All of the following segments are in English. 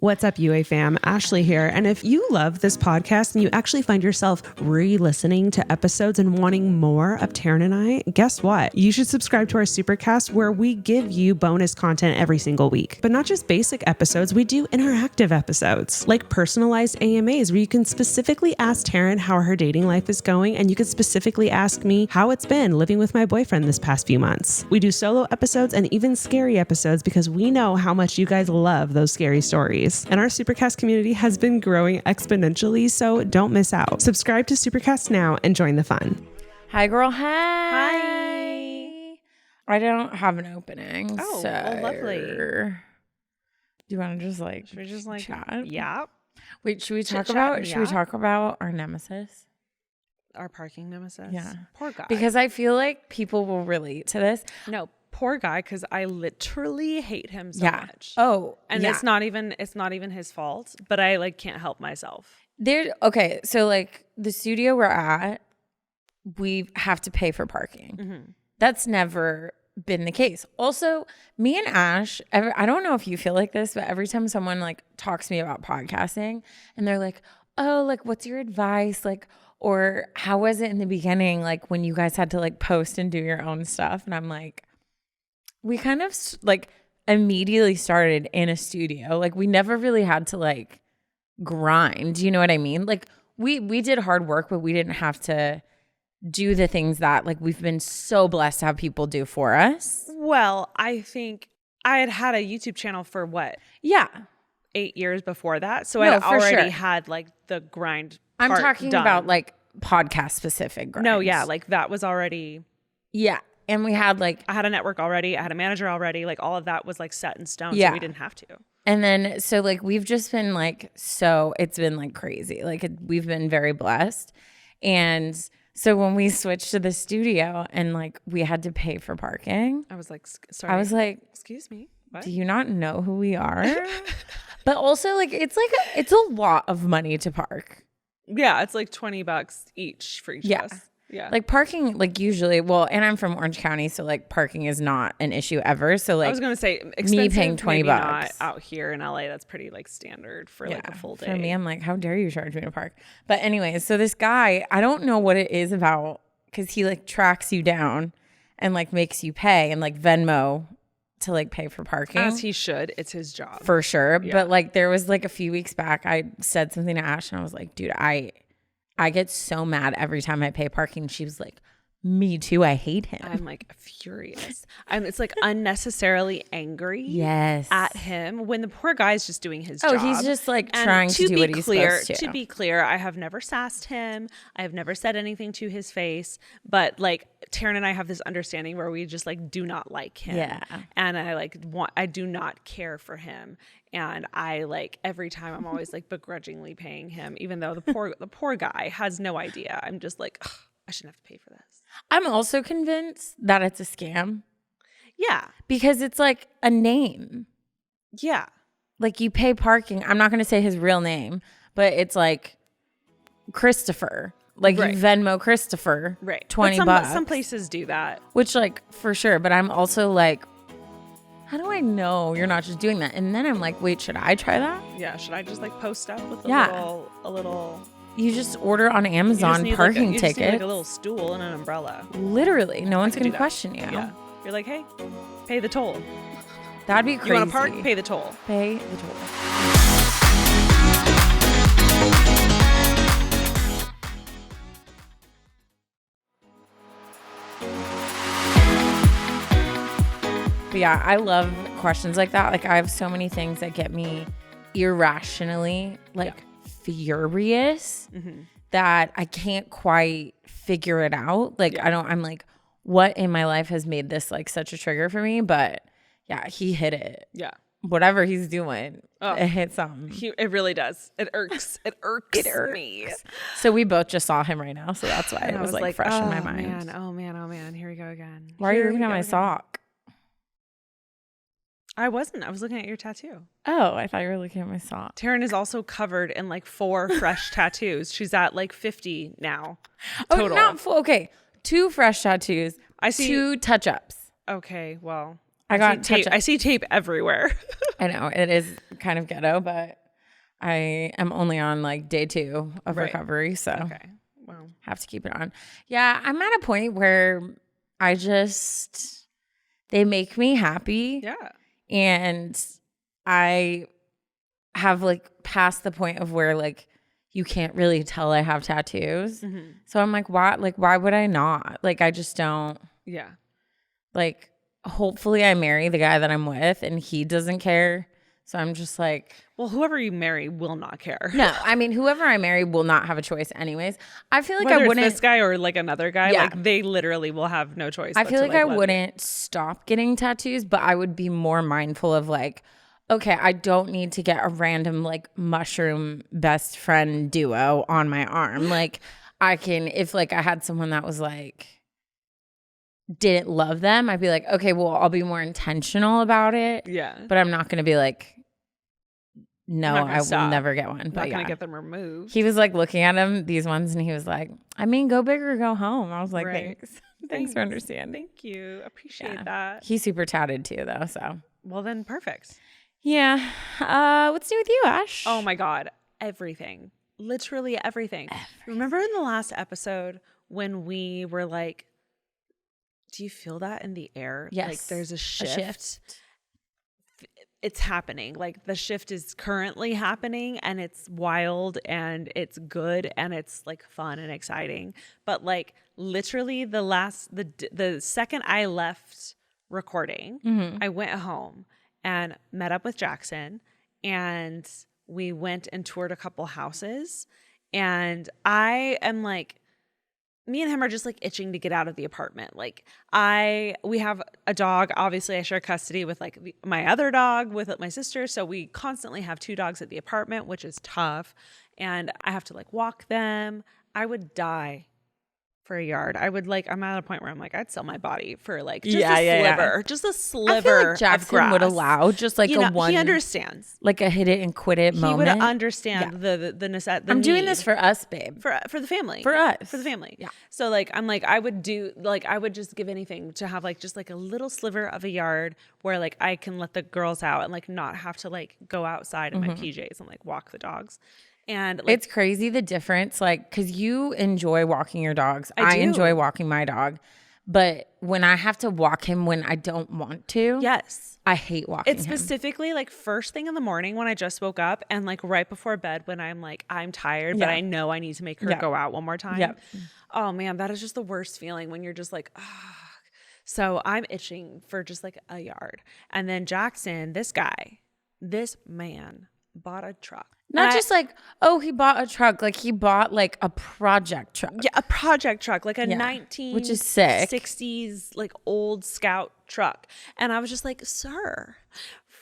What's up, UA fam? Ashley here. And if you love this podcast and you actually find yourself re-listening to episodes and wanting more of Taryn and I, guess what? You should subscribe to our Supercast where we give you bonus content every single week. But not just basic episodes, we do interactive episodes like personalized AMAs where you can specifically ask Taryn how her dating life is going, and you can specifically ask me how it's been living with my boyfriend this past few months. We do solo episodes and even scary episodes because we know how much you guys love those scary stories. And our Supercast community has been growing exponentially, so don't miss out. Subscribe to Supercast now and join the fun. Hi, girl. Hi. Hi. I don't have an opening. Oh, so well, lovely. Do you want to just Should we just chat? Yeah. Wait, should we talk Chit-chat, Should we talk about our nemesis? Our parking nemesis? Yeah. Poor guy. Because I feel like people will relate to this. No, poor guy, because I literally hate him so much. Oh, and yeah. it's not even his fault, but I can't help myself. Okay, so the studio we're at, we have to pay for parking. Mm-hmm. That's never been the case. Also, me and Ash, I don't know if you feel like this, but every time someone talks to me about podcasting and they're like, oh, what's your advice? Or how was it in the beginning? When you guys had to post and do your own stuff. And I'm like, we kind of immediately started in a studio. We never really had to grind. You know what I mean? We did hard work, but we didn't have to do the things that we've been so blessed to have people do for us. Well, I think I had a YouTube channel for what? Yeah. 8 years before that. So No, I for already sure. had the grind I'm part talking done. about podcast specific grinds. No, yeah, that was already. Yeah. And we had I had a network already. I had a manager already. All of that was set in stone. Yeah. So we didn't have to. And then, so we've just been so it's been crazy. We've been very blessed. And so when we switched to the studio and we had to pay for parking, I was sorry. I was excuse me. What? Do you not know who we are? But also it's a lot of money to park. Yeah, it's $20 each for each of us. Yeah. Parking, usually, well, and I'm from Orange County, so parking is not an issue ever. So I was going to say expensive, me paying $20 maybe not out here in LA, that's pretty standard for a full day. For me, I'm how dare you charge me to park? But anyways, so this guy, I don't know what it is about, because he tracks you down and makes you pay and Venmo to pay for parking. As he should. It's his job. For sure. Yeah. But there was a few weeks back, I said something to Ash and I was dude, I get so mad every time I pay parking. She was me too. I hate him. I'm furious. It's unnecessarily angry yes. at him when the poor guy's just doing his job. Oh, he's just trying to do what he's supposed to. To be clear, I have never sassed him. I have never said anything to his face. But Taryn and I have this understanding where we just do not like him. Yeah. And I do not care for him. And I every time I'm always begrudgingly paying him, even though the poor guy has no idea. I'm just I shouldn't have to pay for this. I'm also convinced that it's a scam. Yeah. Because it's a name. Yeah. You pay parking. I'm not going to say his real name, but it's Christopher. Right. You Venmo Christopher. Right. $20. Some places do that. Which for sure. But I'm also how do I know you're not just doing that? And then I'm wait, should I try that? Yeah. Should I just post up with a little... You just order on Amazon parking tickets. You just need a little stool and an umbrella. Literally. No one's going to question you. Yeah. You're hey, pay the toll. That'd be crazy. You want to park? Pay the toll. Pay the toll. But yeah, I love questions like that. I have so many things that get me irrationally furious that I can't quite figure it out. I'm what in my life has made this such a trigger for me? But yeah, he hit it. Yeah. Whatever he's doing, it hits something. It really does. It irks. It irks me. So we both just saw him right now. So that's why it was fresh in my mind. Man, oh man. Here we go again. Why are you looking at my sock? I wasn't. I was looking at your tattoo. Oh, I thought you were looking at my sock. Taryn is also covered in 4 fresh tattoos. She's at 50 now. Total. Oh, not full. Okay. 2 fresh tattoos. I see. 2 touch-ups. Okay. Well, I see tape everywhere. I know it is kind of ghetto, but I am only on like day 2 of recovery, so okay. Well, have to keep it on. Yeah, I'm at a point where they make me happy. Yeah. And I have like passed the point of where like you can't really tell I have tattoos. Mm-hmm. So I'm like, why would I not? Like, I just don't. Yeah. Like, hopefully I marry the guy that I'm with and he doesn't care. So I'm just like, well, whoever you marry will not care. No, I mean, whoever I marry will not have a choice anyways. I feel like whether I wouldn't. It's this guy or like another guy, like they literally will have no choice. I feel like I wouldn't stop getting tattoos, but I would be more mindful of like, okay, I don't need to get a random like mushroom best friend duo on my arm. Like I can, if like I had someone that was like, didn't love them, I'd be like, okay, well, I'll be more intentional about it. Yeah. But I'm not going to be like, no, I will never get one. I'm not going to get them removed. He was like looking at these ones, and he was like, I mean, go big or go home. I was like, thanks. Thanks for understanding. Thank you. Appreciate that. He's super tatted too, though. So, well, then perfect. Yeah. What's new with you, Ash? Oh my God. Everything. Literally everything. Remember in the last episode when we were like, do you feel that in the air? Yes. Like there's a shift. It's happening. Like the shift is currently happening and it's wild and it's good and it's like fun and exciting. But like literally the second I left recording, I went home and met up with Jackson and we went and toured a couple houses. And I am like, me and him are just like itching to get out of the apartment. Like we have a dog. Obviously I share custody with like my other dog with my sister. So we constantly have 2 dogs at the apartment, which is tough. And I have to like walk them. I would die for a yard. I'm at a point where I'm like, I'd sell my body for like just a sliver. I feel like Jackson would allow just like one. He understands, like a hit it and quit it moment. He would understand the necessity. I'm doing this for us, babe. For the family. For us. For the family. Yeah. So like I'm like I would just give anything to have like just like a little sliver of a yard where like I can let the girls out and like not have to like go outside in my PJs and like walk the dogs. And like, it's crazy the difference, like, because you enjoy walking your dogs. I enjoy walking my dog. But when I have to walk him when I don't want to, yes, I hate walking him. It's specifically like first thing in the morning when I just woke up and like right before bed when I'm like, I'm tired, but I know I need to make her go out one more time. Yep. Oh man, that is just the worst feeling when you're just like, ah. So I'm itching for just like a yard. And then Jackson, this man bought a truck. Not just like, oh, he bought a truck. Like he bought like a project truck. Yeah, a project truck, like a 1960s, which is sick. 60s, like old Scout truck. And I was just like, sir,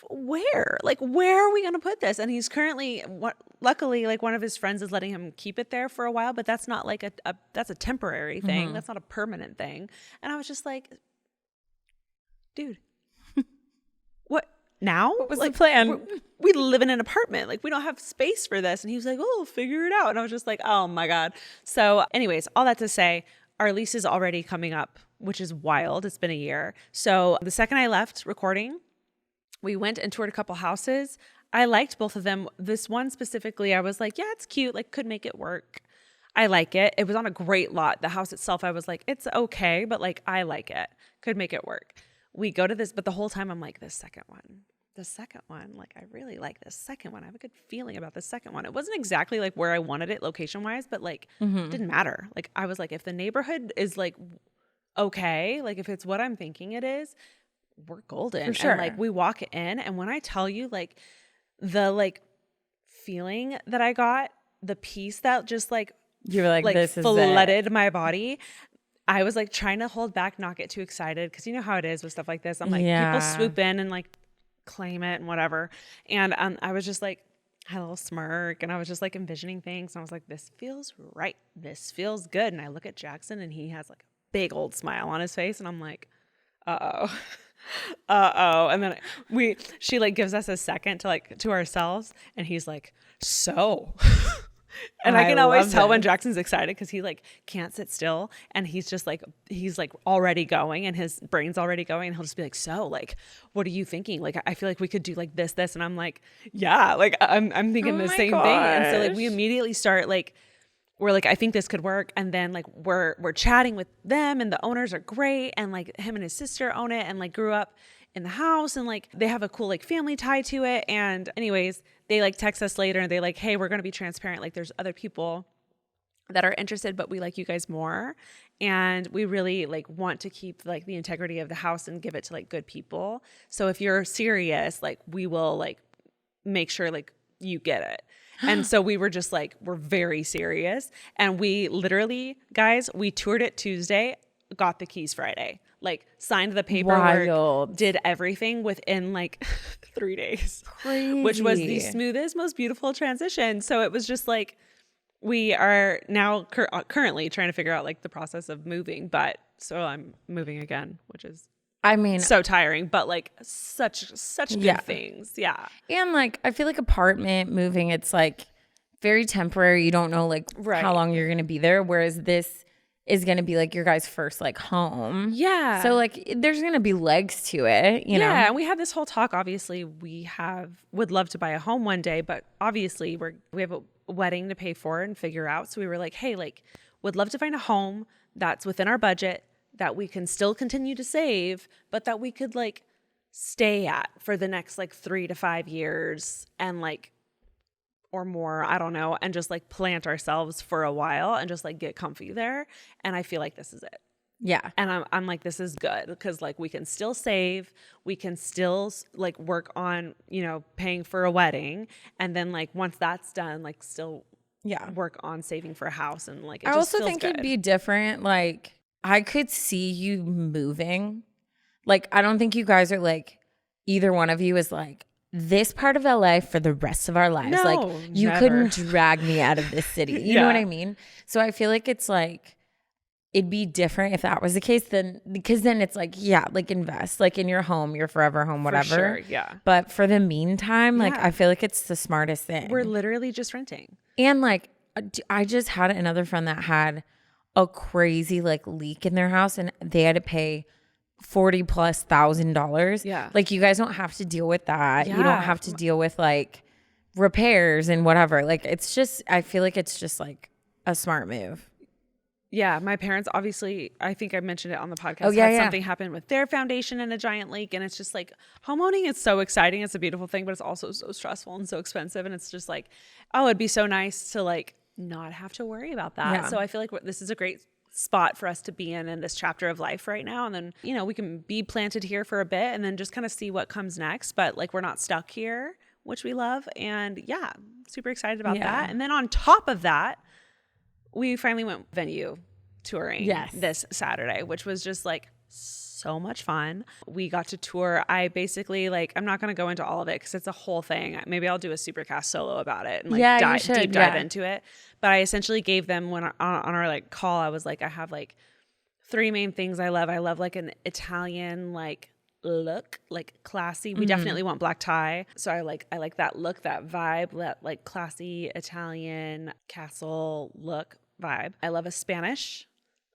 where? Like, where are we going to put this? And he's currently, luckily, like one of his friends is letting him keep it there for a while, but that's not like that's a temporary thing. That's not a permanent thing. And I was just like, dude, what? Now? What was the plan? We live in an apartment. Like, we don't have space for this. And he was like, oh, figure it out. And I was just like, oh my God. So anyways, all that to say, our lease is already coming up, which is wild. It's been a year. So the second I left recording, we went and toured a couple houses. I liked both of them. This one specifically, I was like, yeah, it's cute. Like, could make it work. I like it. It was on a great lot. The house itself, I was like, it's okay, but like, I like it. Could make it work. We go to this, but the whole time I'm like, the second one, like I really like this second one. I have a good feeling about the second one. It wasn't exactly like where I wanted it location wise, but like it didn't matter. Like I was like, if the neighborhood is like okay, like if it's what I'm thinking it is, we're golden. For sure. And like we walk in, and when I tell you like the like feeling that I got, the peace that just like you were like this flooded my body. I was like trying to hold back, not get too excited, because you know how it is with stuff like this. I'm like, people swoop in and like claim it and whatever. And I was just like, had a little smirk, and I was just like envisioning things. And I was like, this feels right. This feels good. And I look at Jackson, and he has like a big old smile on his face. And I'm like, uh-oh. And then she like gives us a second to like to ourselves. And he's like, so And I can always tell when Jackson's excited because he like can't sit still, and he's just like already going, and his brain's already going, and he'll just be like, so like, what are you thinking? Like, I feel like we could do like this, and I'm like, yeah, like I'm thinking the same thing. And so like we immediately start like, we're like, I think this could work. And then like we're chatting with them, and the owners are great, and like him and his sister own it and like grew up in the house, and like they have a cool like family tie to it. And anyways, they like text us later and they like, hey, we're going to be transparent. Like there's other people that are interested, but we like you guys more. And we really like want to keep like the integrity of the house and give it to like good people. So if you're serious, like we will like make sure like you get it. And so we were just like, we're very serious. And we literally, guys, we toured it Tuesday, got the keys Friday, like signed the paperwork, did everything within like 3 days. Crazy. Which was the smoothest, most beautiful transition. So it was just like, we are now currently trying to figure out like the process of moving. But so I'm moving again, which is, I mean, so tiring, but like such good things. Yeah. And like, I feel like apartment moving, it's like very temporary. You don't know like how long you're going to be there. Whereas this is going to be like your guys' first like home. Yeah. So like there's going to be legs to it, you know? Yeah. And we had this whole talk. Obviously would love to buy a home one day, but obviously we have a wedding to pay for and figure out. So we were like, hey, like would love to find a home that's within our budget, that we can still continue to save, but that we could like stay at for the next like 3 to 5 years and like, or more, I don't know, and just like plant ourselves for a while and just like get comfy there. And I feel like this is it. Yeah. And I'm like, this is good because like we can still save, we can still like work on, you know, paying for a wedding. And then like once that's done, like still work on saving for a house. And like, it I just also feels think good. it'd be different. Like I could see you moving. Like, I don't think you guys are like, either one of you is like, this part of LA for the rest of our lives. No, like you couldn't drag me out of this city. You know what I mean? So I feel like it's like, it'd be different if that was the case, because then it's like, yeah, like invest like in your home, your forever home, whatever. For sure, yeah. But for the meantime, like I feel like it's the smartest thing. We're literally just renting. And like, I just had another friend that had a crazy like leak in their house, and they had to pay $40,000+. Yeah. Like you guys don't have to deal with that. Yeah. You don't have to deal with like repairs and whatever. Like it's just, I feel like it's just like a smart move. Yeah. My parents, obviously, I think I mentioned it on the podcast, had something happen with their foundation and a giant leak. And it's just like homeowning is so exciting. It's a beautiful thing, but it's also so stressful and so expensive. And it's just like, oh, it'd be so nice to like not have to worry about that. Yeah. So I feel like this is a great spot for us to be in this chapter of life right now. And then, you know, we can be planted here for a bit and then just kind of see what comes next. But like, we're not stuck here, which we love. And yeah, super excited about that. And then on top of that, we finally went venue touring this Saturday, which was just like so much fun. We got to tour. I basically like, I'm not going to go into all of it because it's a whole thing. Maybe I'll do a Supercast solo about it and like deep dive into it. But I essentially gave them on our like call, I was like, I have like 3 main things I love. I love like an Italian like look, like classy. We definitely want black tie. So I like that look, that vibe, that like classy Italian castle look vibe. I love a Spanish,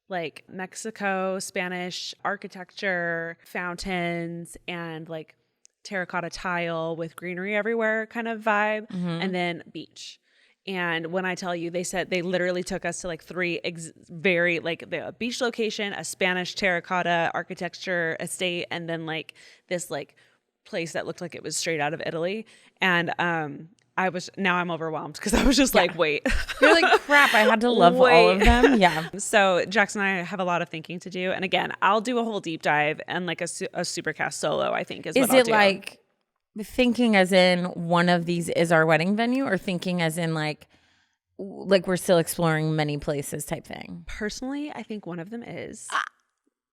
like Mexico, Spanish architecture, fountains, and like terracotta tile with greenery everywhere kind of vibe. And then beach. And when I tell you, they said they literally took us to like 3 very like a beach location, a Spanish terracotta architecture estate, and then like this like place that looked like it was straight out of Italy. And I'm overwhelmed because I was just like, wait. You're like, crap, I had to love all of them. Yeah. So Jackson and I have a lot of thinking to do. And again, I'll do a whole deep dive and like a Supercast solo, I think is what I'll do. Is it like thinking as in one of these is our wedding venue, or thinking as in like we're still exploring many places type thing? Personally, I think one of them is.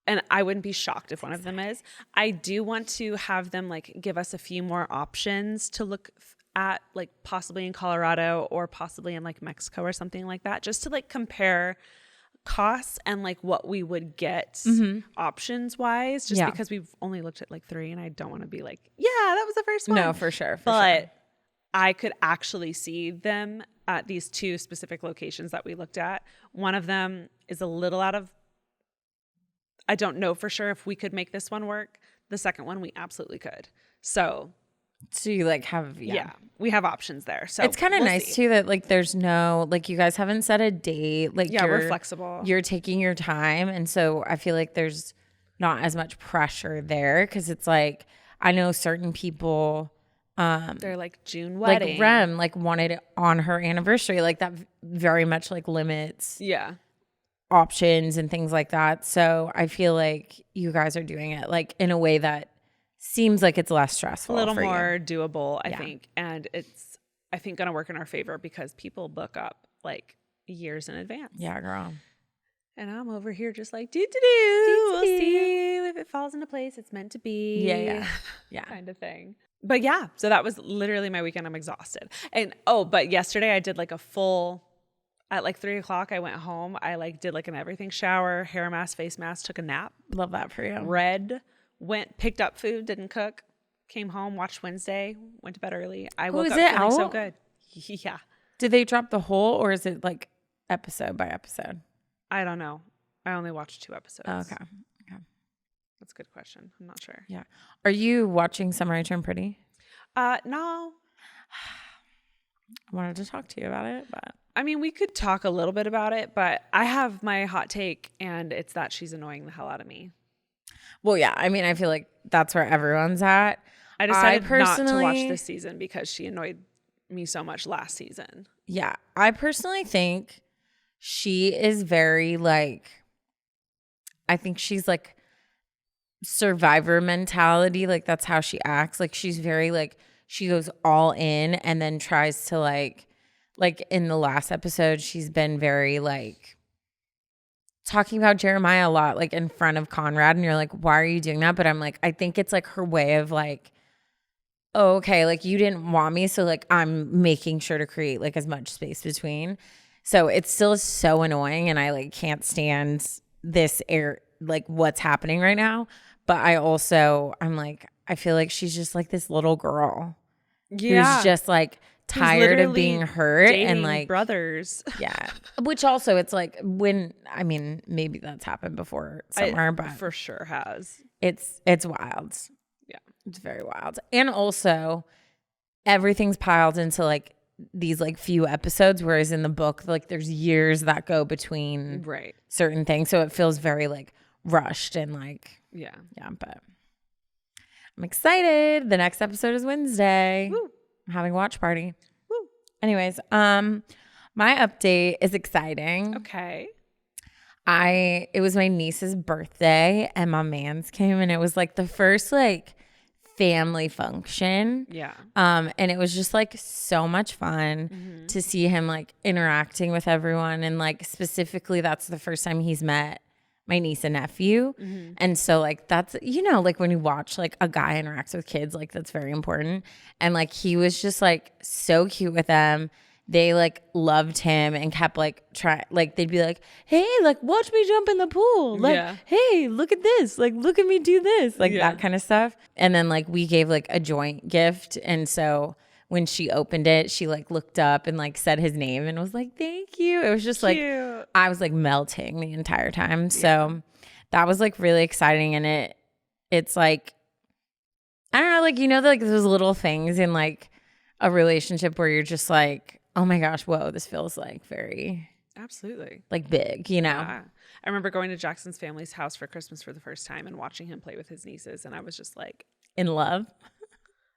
And I wouldn't be shocked if one of them is. I do want to have them like give us a few more options to look at, like possibly in Colorado or possibly in like Mexico or something like that, just to like compare costs and like what we would get options wise, just because we've only looked at like 3 and I don't want to be like, yeah, that was the first one. No, for sure. But I could actually see them at these 2 specific locations that we looked at. One of them is a little out of, I don't know for sure if we could make this one work. The second one, we absolutely could. So you like have, we have options there. So it's kind of nice too that like there's no, like you guys haven't set a date. Like we're flexible. You're taking your time. And so I feel like there's not as much pressure there because it's like, I know certain people, they're like June wedding. Like Rem like wanted it on her anniversary. Like that very much like limits options and things like that. So I feel like you guys are doing it like in a way that seems like it's less stressful. A little more doable, I think. And it's, I think, going to work in our favor because people book up like years in advance. Yeah, girl. And I'm over here just like, we'll see if it falls into place. It's meant to be. Yeah. Kind of thing. But yeah, so that was literally my weekend. I'm exhausted. And but yesterday I did like a full, at like 3:00, I went home. I like did like an everything shower, hair mask, face mask, took a nap. Love that for you. Picked up food, didn't cook, came home, watched Wednesday, went to bed early. I woke up feeling feeling so good. Yeah. Did they drop the whole or is it like episode by episode? I don't know. I only watched 2 episodes. Oh, okay. That's a good question. I'm not sure. Yeah. Are you watching Summer I Turn Pretty? No. I wanted to talk to you about it, but I mean, we could talk a little bit about it, but I have my hot take, and it's that she's annoying the hell out of me. Well, yeah. I mean, I feel like that's where everyone's at. I decided not to watch this season because she annoyed me so much last season. Yeah. I personally think she is very like, I think she's like survivor mentality. Like that's how she acts. Like she's very like, she goes all in and then tries to like in the last episode, she's been very like talking about Jeremiah a lot, like in front of Conrad. And you're like, why are you doing that? But I'm like, I think it's like her way of like, oh, okay, like you didn't want me. So like I'm making sure to create like as much space between. So it's still so annoying. And I like can't stand this like what's happening right now. But I'm like, I feel like she's just like this little girl who's just like tired of being hurt and like brothers. Yeah. Which also it's like I mean, maybe that's happened before somewhere, but for sure has. It's wild. Yeah. It's very wild. And also everything's piled into like these like few episodes, whereas in the book, like there's years that go between certain things. So it feels very like rushed and like, yeah, but I'm excited. The next episode is Wednesday. Woo. I'm having a watch party. Woo. Anyways, my update is exciting. Okay. It was my niece's birthday and my mans came and it was like the first like family function. Yeah. And it was just like so much fun to see him like interacting with everyone. And like specifically that's the first time he's met my niece and nephew. And so like that's, you know, like when you watch like a guy interacts with kids, like that's very important. And like he was just like so cute with them. They like loved him and kept like like they'd be like, hey, like watch me jump in the pool. Like, hey, look at this. Like, look at me do this. Like that kind of stuff. And then like we gave like a joint gift. And so when she opened it, she like looked up and like said his name and was like, thank you. It was just like, I was like melting the entire time. So that was like really exciting. And it's like, I don't know, like, you know, like those little things in like a relationship where you're just like, oh my gosh, whoa, this feels like very absolutely like big, you know? Yeah. I remember going to Jackson's family's house for Christmas for the first time and watching him play with his nieces. And I was just like in love.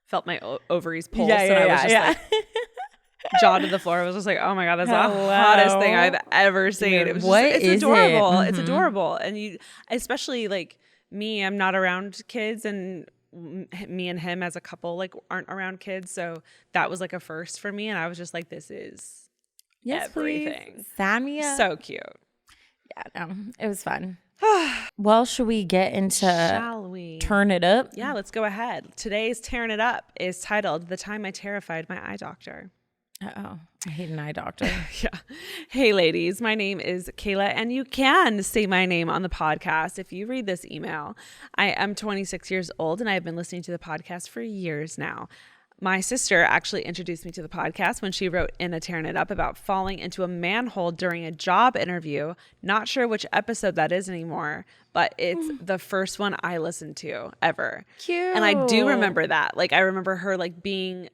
Felt my ovaries pulse. And I was just like jaw to the floor. I was just like, oh my God, that's the hottest thing I've ever seen. Dude, it was it's adorable. It's adorable. And you, especially like me, I'm not around kids and me and him as a couple like aren't around kids. So that was like a first for me. And I was just like, this is everything. Please. Sign me up. So cute. Yeah, no, it was fun. Well, should we get into Shall we? Turn It Up? Yeah, let's go ahead. Today's Tearing It Up is titled The Time I Terrified My Eye Doctor. Uh-oh. I hate an eye doctor. Yeah. Hey, ladies. My name is Kayla, and you can say my name on the podcast if you read this email. I am 26 years old, and I have been listening to the podcast for years now. My sister actually introduced me to the podcast when she wrote in a Tearing It Up about falling into a manhole during a job interview. Not sure which episode that is anymore, but it's the first one I listened to ever. Cute. And I do remember that. Like, I remember her like being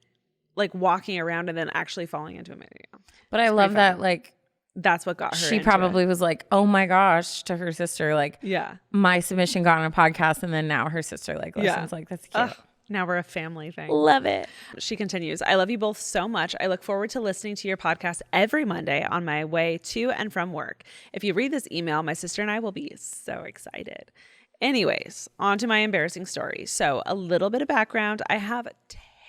like walking around and then actually falling into a manhole. But I love that, like, that's what got her she into probably it. was like, oh my gosh, to her sister, like, Yeah. my submission got on a podcast, and then now her sister like listens. Like, that's cute. Now we're a family thing. Love it. She continues, I love you both so much. I look forward to listening to your podcast every Monday on my way to and from work. If you read this email, my sister and I will be so excited. Anyways, on to my embarrassing story. So a little bit of background. I have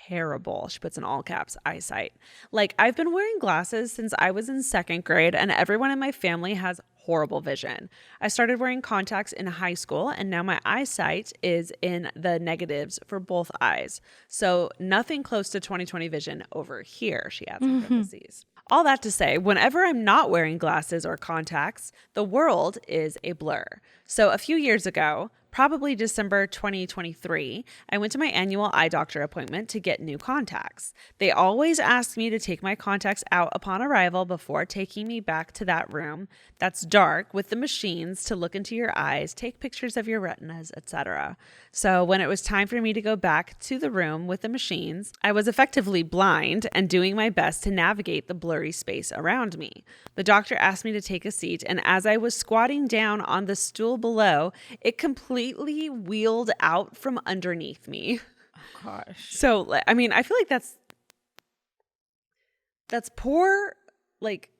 terrible, she puts in all caps, eyesight. Like, I've been wearing glasses since I was in 2nd grade, and everyone in my family has horrible vision. I started wearing contacts in high school, and now my eyesight is in the negatives for both eyes. So nothing close to 20/20 vision over here, she adds in parentheses. All that to say, whenever I'm not wearing glasses or contacts, the world is a blur. So a few years ago, probably December 2023, I went to my annual eye doctor appointment to get new contacts. They always ask me to take my contacts out upon arrival before taking me back to that room that's dark with the machines to look into your eyes, take pictures of your retinas, etc. So when it was time for me to go back to the room with the machines, I was effectively blind and doing my best to navigate the blurry space around me. The doctor asked me to take a seat, and as I was squatting down on the stool below, it completely wheeled out from underneath me. Oh, gosh. So, I mean, I feel like that's poor, like,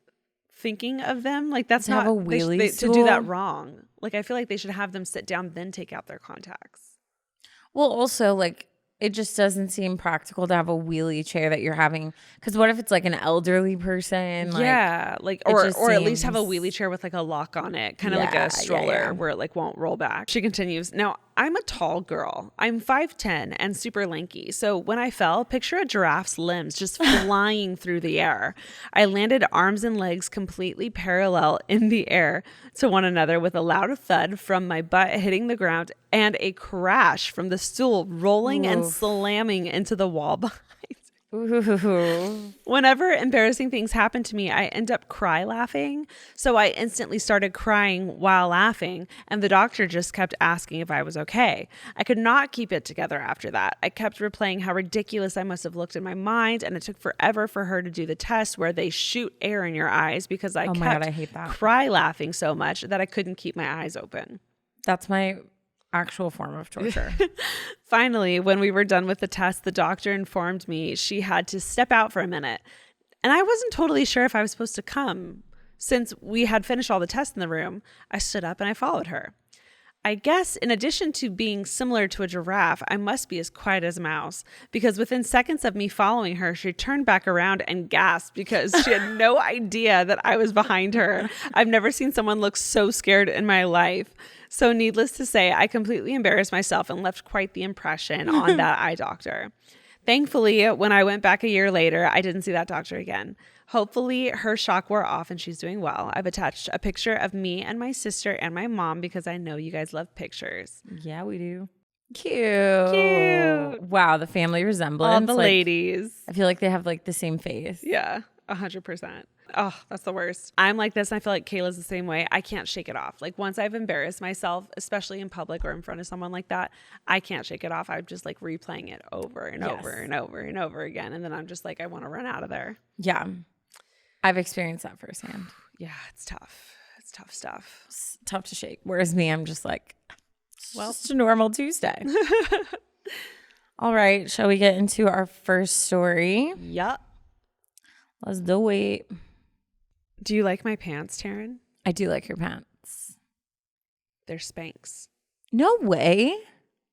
thinking of them. Like, that's to not have a wheelie to do that wrong. Like, I feel like they should have them sit down, then take out their contacts. Well, also, like, it just doesn't seem practical to have a wheelie chair that you're having. Because what if it's like an elderly person? Like, yeah, like or at least have a wheelie chair with like a lock on it, kind of like a stroller where it like won't roll back. She continues, now I'm a tall girl. I'm 5'10" and super lanky. So when I fell, picture a giraffe's limbs just flying through the air. I landed arms and legs completely parallel in the air to one another with a loud thud from my butt hitting the ground and a crash from the stool rolling and slamming into the wall behind. Ooh. Whenever embarrassing things happen to me, I end up cry laughing. So I instantly started crying while laughing, and the doctor just kept asking if I was okay. I could not keep it together after that. I kept replaying how ridiculous I must have looked in my mind, and it took forever for her to do the test where they shoot air in your eyes because I I hate that. Cry laughing so much that I couldn't keep my eyes open. That's my actual form of torture. Finally, when we were done with the test, the doctor informed me she had to step out for a minute. And I wasn't totally sure if I was supposed to come. Since we had finished all the tests in the room, I stood up and I followed her. I guess in addition to being similar to a giraffe, I must be as quiet as a mouse, because within seconds of me following her, she turned back around and gasped because she had no idea that I was behind her. I've never seen someone look so scared in my life. So needless to say, I completely embarrassed myself and left quite the impression on that eye doctor. Thankfully, when I went back a year later, I didn't see that doctor again. Hopefully, her shock wore off and she's doing well. I've attached a picture of me and my sister and my mom because I know you guys love pictures. Yeah, we do. Cute. Wow, the family resemblance. All the ladies. I feel like they have like the same face. Yeah, 100%. Oh, that's the worst. I'm like this, and I feel like Kayla's the same way. I can't shake it off. Like, once I've embarrassed myself, especially in public or in front of someone like that, I can't shake it off. I'm just like replaying it over and over and over and over again. And then I'm just like, I want to run out of there. Yeah. I've experienced that firsthand. Yeah, it's tough. It's tough stuff. It's tough to shake. Whereas me, I'm just like, well, it's just a normal Tuesday. All right. Shall we get into our first story? Yup. Let's do it. Do you like my pants, Taryn? I do like your pants. They're Spanx. No way.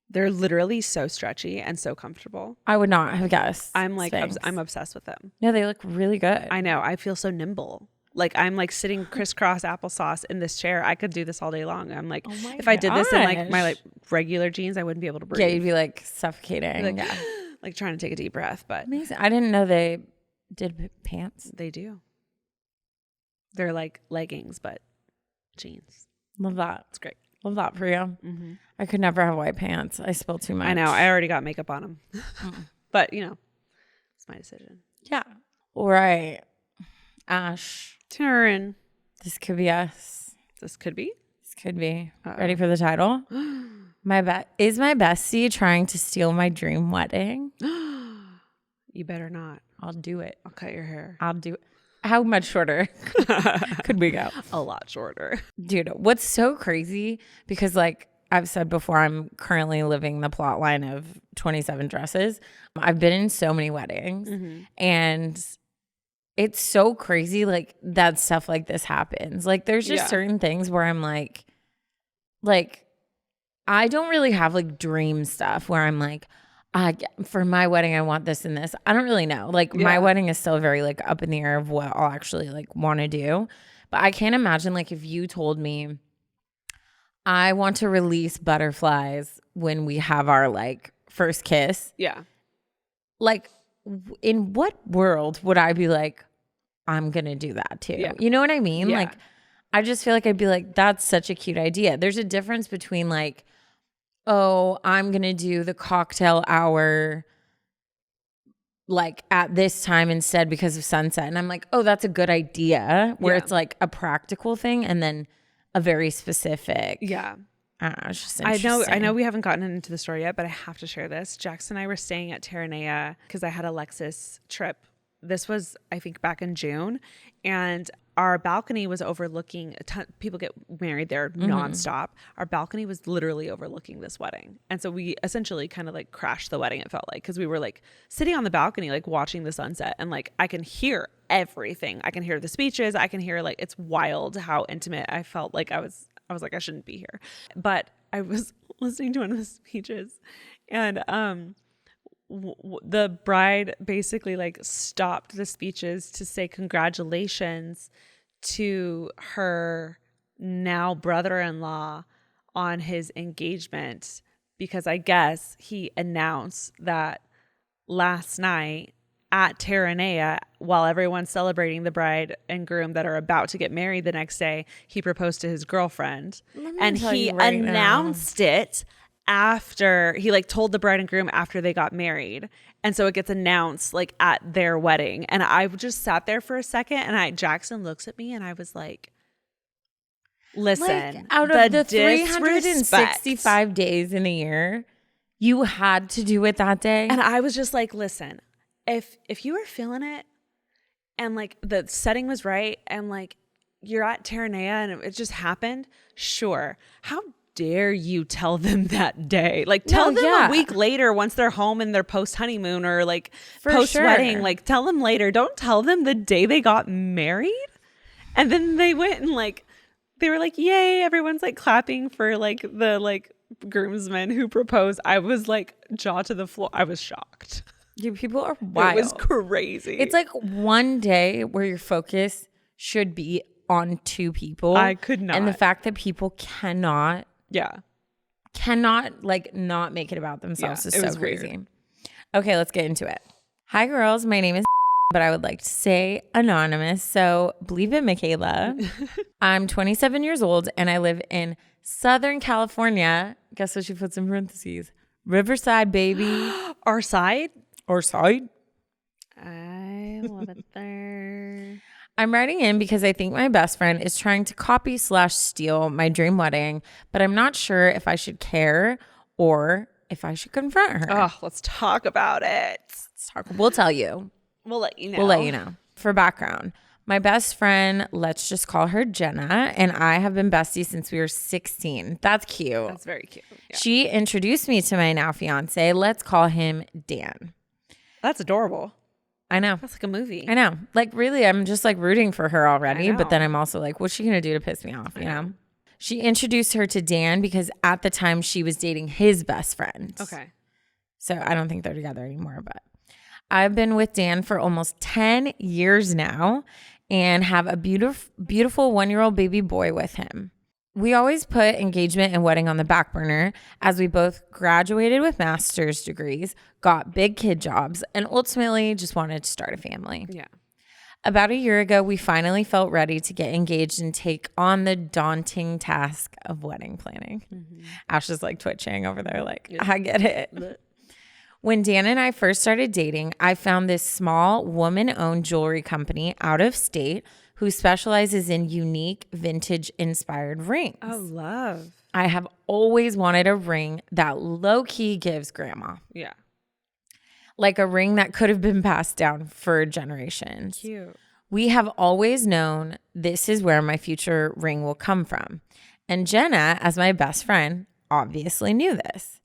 They're literally so stretchy and so comfortable. I would not have guessed. I'm like, I'm obsessed with them. No, they look really good. I know. I feel so nimble. Like, I'm like sitting crisscross applesauce in this chair. I could do this all day long. I'm like, if I did this in like my like regular jeans, I wouldn't be able to breathe. Yeah, you'd be like suffocating. Like, like trying to take a deep breath. But amazing. I didn't know they did pants. They do. They're like leggings, but jeans. Love that. It's great. Love that for you. Mm-hmm. I could never have white pants. I spill too much. I know. I already got makeup on them. But, you know, It's my decision. Yeah. All right. Ash. Turn. This could be us. This could be. This could be. Ready for the title? Is my bestie trying to steal my dream wedding? You better not. I'll do it. I'll cut your hair. I'll do it. How much shorter could we go? A lot shorter. Dude, what's so crazy, because like I've said before, I'm currently living the plot line of 27 dresses. I've been in so many weddings and it's so crazy like that stuff like this happens. Like there's just certain things where I'm like I don't really have like dream stuff where I'm like, for my wedding, I want this and this. I don't really know. Like my wedding is still very like up in the air of what I'll actually like want to do. But I can't imagine like if you told me I want to release butterflies when we have our like first kiss. Yeah. Like in what world would I be like, I'm going to do that too? Yeah. You know what I mean? Yeah. Like I just feel like I'd be like, that's such a cute idea. There's a difference between like, oh, I'm going to do the cocktail hour like at this time instead because of sunset. And I'm like, oh, that's a good idea, where it's like a practical thing and then a very specific. Yeah. It's just interesting. I know we haven't gotten into the story yet, but I have to share this. Jackson and I were staying at Terranea because I had a Lexus trip. This was, I think, back in June, and our balcony was overlooking a ton. People get married there nonstop. Our balcony was literally overlooking this wedding. And so we essentially kind of like crashed the wedding, it felt like, because we were like sitting on the balcony, like watching the sunset, and like I can hear everything. I can hear the speeches. I can hear like, it's wild how intimate I felt. Like I was like, I shouldn't be here. But I was listening to one of the speeches, and the bride basically like stopped the speeches to say congratulations to her now brother-in-law on his engagement, because I guess he announced that last night at Terranea, while everyone's celebrating the bride and groom that are about to get married the next day, he proposed to his girlfriend, and he announced it after he like told the bride and groom after they got married. And so it gets announced like at their wedding. And I just sat there for a second, and Jackson looks at me and I was like, listen, like, out of the 365 days in a year, you had to do it that day. And I was just like, listen, if you were feeling it and like the setting was right and like you're at Terranea and it just happened, sure. How dare you tell them that day? Like tell them a week later once they're home and they're post honeymoon or like post wedding. Like tell them later. Don't tell them the day they got married. And then they went and like they were like, yay, everyone's like clapping for like the like groomsmen who proposed. I was like jaw to the floor. I was shocked. Dude, people are wild. It was crazy. It's like one day where your focus should be on two people. I could not. And the fact that people cannot like not make it about themselves is so crazy. Weird. Okay, let's get into it. Hi girls, my name is but I would like to say anonymous, so believe it, Michaela. I'm 27 years old and I live in Southern California. Guess what she puts in parentheses? Riverside, baby. Our side? Our side. I love it there. I'm writing in because I think my best friend is trying to copy/steal my dream wedding, but I'm not sure if I should care or if I should confront her. Oh, let's talk about it. We'll tell you. We'll let you know. We'll let you know. For background, my best friend, let's just call her Jenna, and I have been besties since we were 16. That's cute. That's very cute. Yeah. She introduced me to my now fiance. Let's call him Dan. That's adorable. I know. That's like a movie. I know. Like, really, I'm just like rooting for her already. But then I'm also like, what's she going to do to piss me off? You know? She introduced her to Dan because at the time she was dating his best friend. Okay. So I don't think they're together anymore. But I've been with Dan for almost 10 years now and have a beautiful 1-year-old baby boy with him. We always put engagement and wedding on the back burner as we both graduated with master's degrees, got big kid jobs, and ultimately just wanted to start a family. Yeah. About a year ago, we finally felt ready to get engaged and take on the daunting task of wedding planning. Mm-hmm. Ash is like twitching over there like, I get it. When Dan and I first started dating, I found this small woman-owned jewelry company out of state who specializes in unique vintage-inspired rings. Oh, love. I have always wanted a ring that low-key gives grandma. Yeah. Like a ring that could have been passed down for generations. Cute. We have always known this is where my future ring will come from. And Jenna, as my best friend, obviously knew this.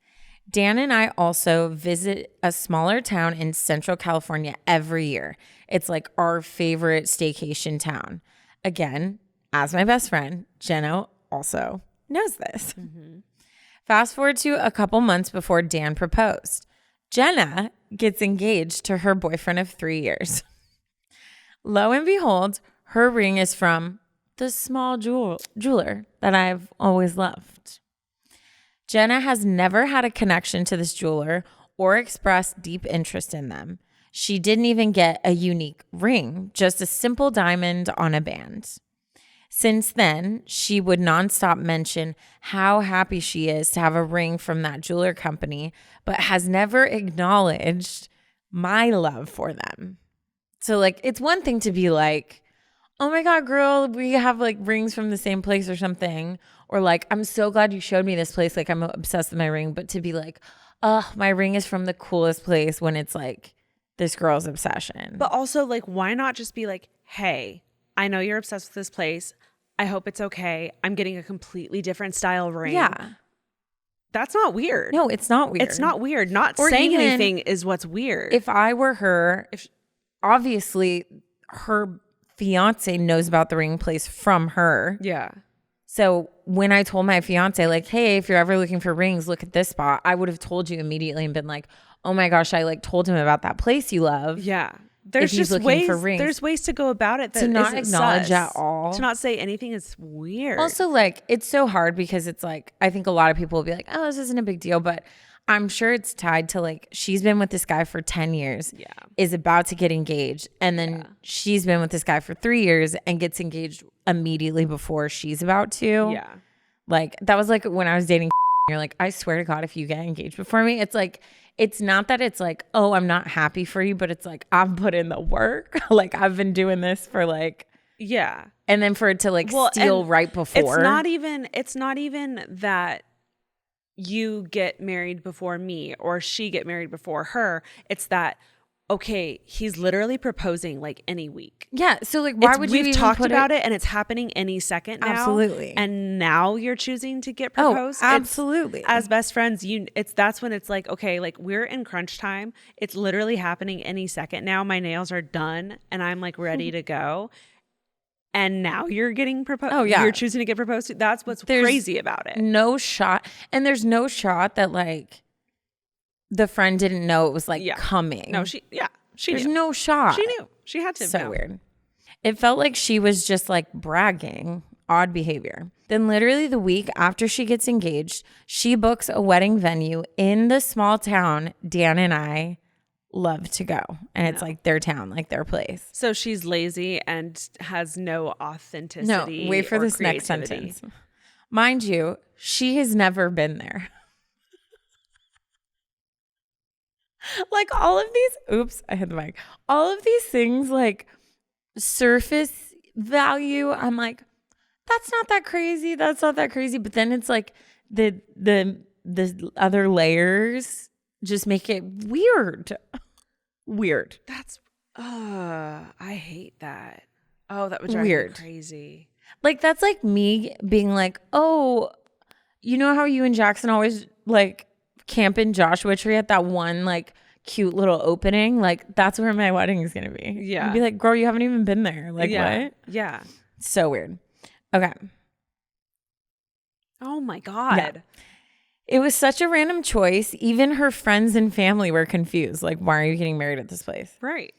Dan and I also visit a smaller town in Central California every year. It's like our favorite staycation town. Again, as my best friend, Jenna also knows this. Mm-hmm. Fast forward to a couple months before Dan proposed. Jenna gets engaged to her boyfriend of 3 years. Lo and behold, her ring is from the small jeweler that I've always loved. Jenna has never had a connection to this jeweler or expressed deep interest in them. She didn't even get a unique ring, just a simple diamond on a band. Since then, she would nonstop mention how happy she is to have a ring from that jeweler company, but has never acknowledged my love for them. So, like, it's one thing to be like, oh my God, girl, we have like rings from the same place or something. Or like, I'm so glad you showed me this place. Like, I'm obsessed with my ring. But to be like, oh, my ring is from the coolest place, when it's like this girl's obsession. But also, like, why not just be like, hey, I know you're obsessed with this place. I hope it's okay. I'm getting a completely different style ring. Yeah. That's not weird. No, it's not weird. It's not weird. Not Or saying even anything is what's weird. If I were her, obviously her fiance knows about the ring place from her. Yeah. So when I told my fiance, like, hey, if you're ever looking for rings, look at this spot, I would have told you immediately and been like, oh my gosh, I like told him about that place you love. Yeah. There's just ways. There's ways to go about it that to not acknowledge sus. at all. To not say anything is weird. Also, like, it's so hard because it's like, I think a lot of people will be like, oh, this isn't a big deal, but I'm sure it's tied to like, she's been with this guy for 10 years, is about to get engaged. And then she's been with this guy for 3 years and gets engaged immediately before she's about to. Yeah. Like, that was like when I was dating, you're like, I swear to God, if you get engaged before me, it's like, it's not that it's like, oh, I'm not happy for you, but it's like, I've put in the work. Like, I've been doing this for like, yeah. And then for it to like steal right before. It's not even that you get married before me or she get married before her. It's that, okay, he's literally proposing like any week. Yeah. So like, why would you even talked about it and it's happening any second now. Absolutely. And now you're choosing to get proposed. Oh, absolutely. As best friends, that's when it's like, okay, like we're in crunch time. It's literally happening any second now. My nails are done and I'm like ready to go. And now you're getting proposed. Oh, yeah. You're choosing to get proposed to. That's what's crazy about it. No shot. And there's no shot that like the friend didn't know it was like coming. No, she There's knew. no shot. She knew. She had to So know. weird. It felt like she was just like bragging. Odd behavior. Then literally the week after she gets engaged, she books a wedding venue in the small town Dan and I love to go. And it's like their town, like their place. So she's lazy and has no authenticity. No, wait for this next sentence. Mind you, she has never been there. Like all of these, I hit the mic. All of these things like surface value, I'm like, that's not that crazy. That's not that crazy. But then it's like the other layers just make it weird. Weird. That's, I hate that. Oh, that would drive me crazy. Like that's like me being like, oh, you know how you and Jackson always like camp in Joshua Tree at that one like cute little opening? Like that's where my wedding is gonna be. Yeah. I'd be like, girl, you haven't even been there. Like what? Yeah. So weird. Okay. Oh my God. Yeah. It was such a random choice. Even her friends and family were confused. Like, why are you getting married at this place? Right.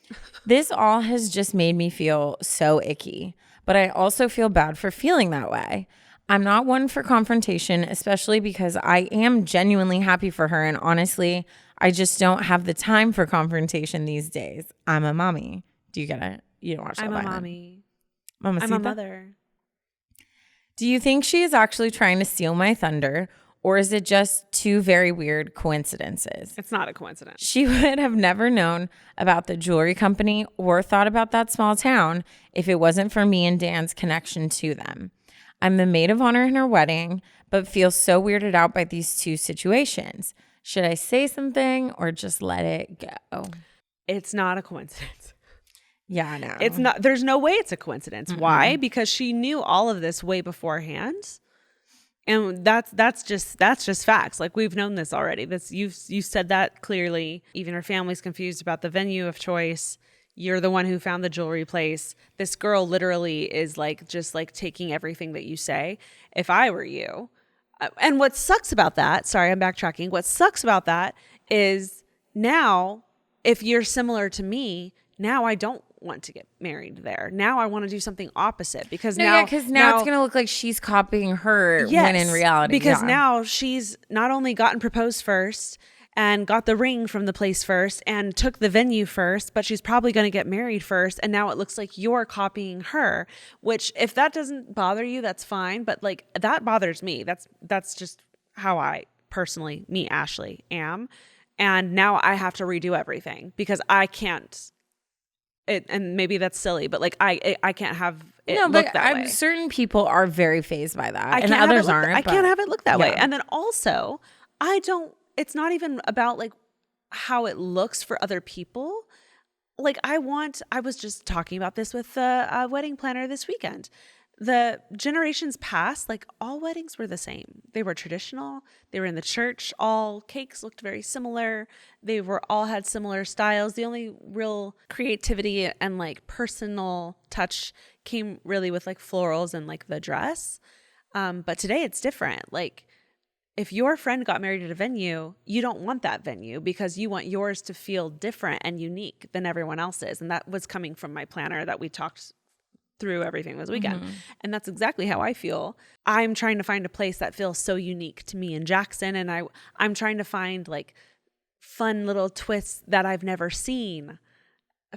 This all has just made me feel so icky. But I also feel bad for feeling that way. I'm not one for confrontation, especially because I am genuinely happy for her. And honestly, I just don't have the time for confrontation these days. I'm a mommy. Do you get it? You don't watch Love Island. I'm a mommy. Mamacita? I'm a mother. Do you think she is actually trying to steal my thunder? Or is it just two very weird coincidences? It's not a coincidence. She would have never known about the jewelry company or thought about that small town if it wasn't for me and Dan's connection to them. I'm the maid of honor in her wedding, but feel so weirded out by these two situations. Should I say something or just let it go? It's not a coincidence. Yeah, I know. It's not. There's no way it's a coincidence. Mm-mm. Why? Because she knew all of this way beforehand. And that's just facts. Like, we've known this already. You said that clearly. Even her family's confused about the venue of choice. You're the one who found the jewelry place. This girl literally is like just like taking everything that you say. If I were you, and what sucks about that, sorry, I'm backtracking. What sucks about that is now, if you're similar to me, now I don't want to get married there. Now I want to do something opposite because now it's going to look like she's copying her when in reality. Because now she's not only gotten proposed first and got the ring from the place first and took the venue first, but she's probably going to get married first. And now it looks like you're copying her, which if that doesn't bother you, that's fine. But like, that bothers me. That's just how I personally, me, Ashley, am. And now I have to redo everything because I can't. And maybe that's silly, but like I can't have it look that way. Certain people are very fazed by that, and others aren't. I can't have it look that way. And then also, it's not even about like how it looks for other people. Like I was just talking about this with the wedding planner this weekend. The generations past, like all weddings were the same. They were traditional. They were in the church. All cakes looked very similar. They all had similar styles. The only real creativity and like personal touch came really with like florals and like the dress. But today it's different. Like if your friend got married at a venue, you don't want that venue because you want yours to feel different and unique than everyone else's. And that was coming from my planner that we talked through everything this weekend. Mm-hmm. And that's exactly how I feel. I'm trying to find a place that feels so unique to me and Jackson. And I'm trying to find like fun little twists that I've never seen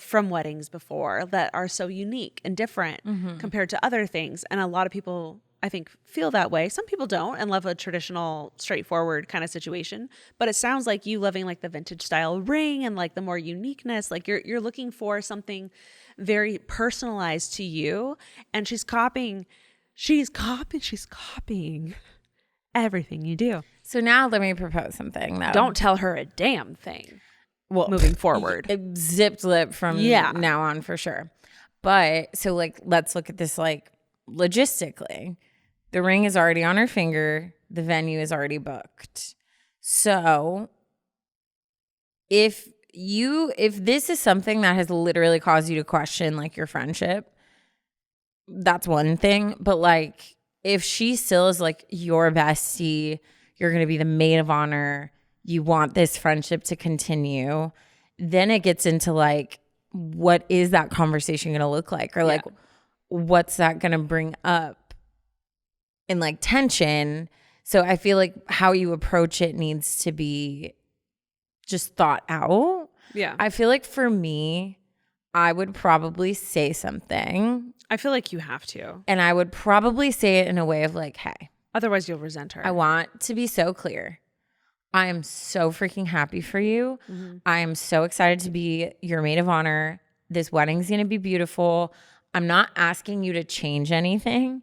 from weddings before that are so unique and different compared to other things. And a lot of people, I think, feel that way. Some people don't and love a traditional, straightforward kind of situation. But it sounds like you loving like the vintage style ring and like the more uniqueness. Like you're looking for something very personalized to you. And she's copying everything you do. So now let me propose something though. Don't tell her a damn thing. Well, moving forward. Zipped lip from now on for sure. But so like, let's look at this like logistically. The ring is already on her finger. The venue is already booked. So if this is something that has literally caused you to question like your friendship, that's one thing. But like if she still is like your bestie, you're going to be the maid of honor, you want this friendship to continue, then it gets into like, what is that conversation going to look like? Or like, what's that going to bring up in like tension? So I feel like how you approach it needs to be just thought out. Yeah. I feel like for me, I would probably say something. I feel like you have to. And I would probably say it in a way of like, hey. Otherwise you'll resent her. I want to be so clear. I am so freaking happy for you. Mm-hmm. I am so excited to be your maid of honor. This wedding's going to be beautiful. I'm not asking you to change anything,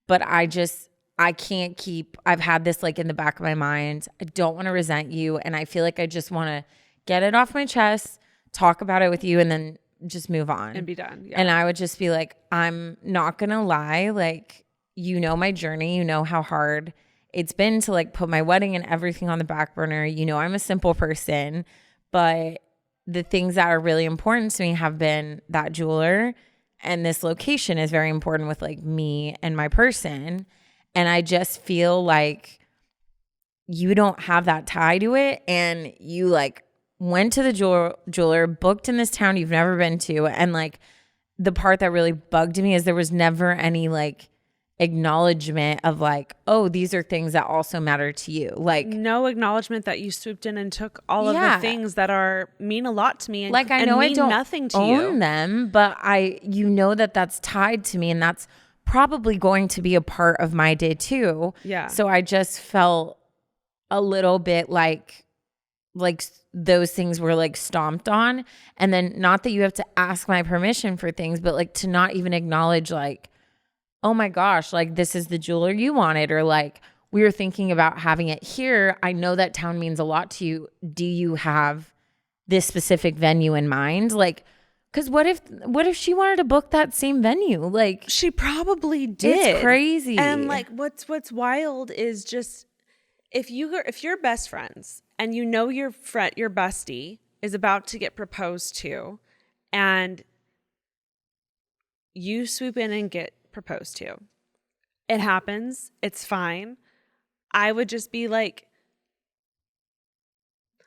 but I can't keep, I've had this like in the back of my mind. I don't want to resent you. And I feel like I just want to get it off my chest, talk about it with you, and then just move on. And be done. Yeah. And I would just be like, I'm not going to lie. Like, you know my journey. You know how hard it's been to like put my wedding and everything on the back burner. You know, I'm a simple person, but the things that are really important to me have been that jeweler, and this location is very important with like me and my person. And I just feel like you don't have that tie to it. And you like went to the jeweler, booked in this town you've never been to. And like the part that really bugged me is there was never any like acknowledgement of like, oh, these are things that also matter to you. Like no acknowledgement that you swooped in and took all of the things that mean a lot to me and like I know and mean I don't nothing to own you. them, but you know that's tied to me, and that's probably going to be a part of my day too. Yeah. So I just felt a little bit like those things were like stomped on. And then not that you have to ask my permission for things, but like to not even acknowledge like, oh my gosh, like this is the jeweler you wanted, or like we were thinking about having it here. I know that town means a lot to you. Do you have this specific venue in mind? Like, because what if she wanted to book that same venue? Like, she probably did. It's crazy. And like what's wild is just if you're best friends and you know your bestie is about to get proposed to, and you swoop in and get proposed to. It happens. It's fine. I would just be like,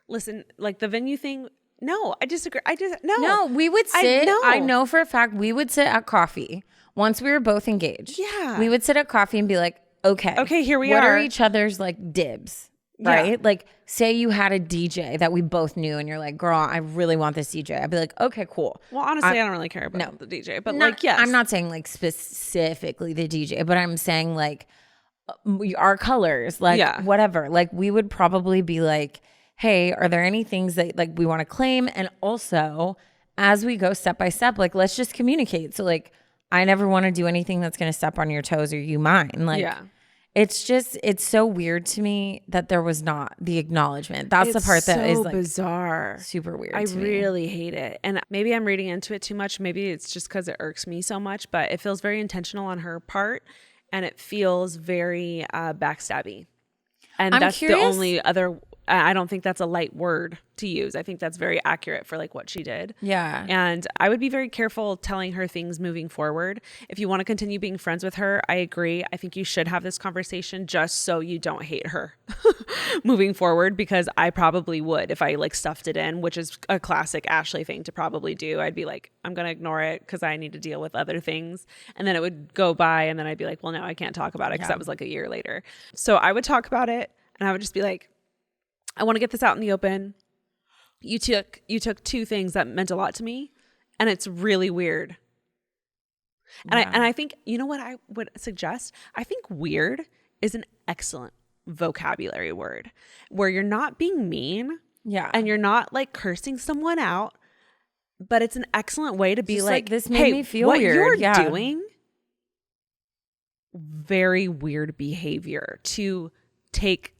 listen, like the venue thing. No, I disagree. No, we would sit. I know for a fact we would sit at coffee once we were both engaged. Yeah. We would sit at coffee and be like, okay, here we are. What are each other's like dibs? Right? Yeah. Like, say you had a DJ that we both knew and you're like, girl, I really want this DJ. I'd be like, okay, cool. Well, honestly, I don't really care about the DJ, but like, yes. I'm not saying like specifically the DJ, but I'm saying like our colors, like whatever. Like we would probably be like, hey, are there any things that like we want to claim? And also as we go step by step, like let's just communicate. So like, I never want to do anything that's going to step on your toes or you mine. Like, it's so weird to me that there was not the acknowledgement. That's the part that is like bizarre, super weird. I really hate it. And maybe I'm reading into it too much. Maybe it's just because it irks me so much, but it feels very intentional on her part. And it feels very backstabby. And that's the only other, I don't think that's a light word to use. I think that's very accurate for like what she did. Yeah. And I would be very careful telling her things moving forward. If you want to continue being friends with her, I agree. I think you should have this conversation just so you don't hate her moving forward, because I probably would if I like stuffed it in, which is a classic Ashley thing to probably do. I'd be like, I'm going to ignore it because I need to deal with other things. And then it would go by and then I'd be like, well, no, I can't talk about it because that was like a year later. So I would talk about it and I would just be like, I want to get this out in the open. You took two things that meant a lot to me, and it's really weird. And I think, you know what I would suggest? I think weird is an excellent vocabulary word where you're not being mean. Yeah. And you're not like cursing someone out, but it's an excellent way to be like, this made me feel what weird. You're doing very weird behavior to take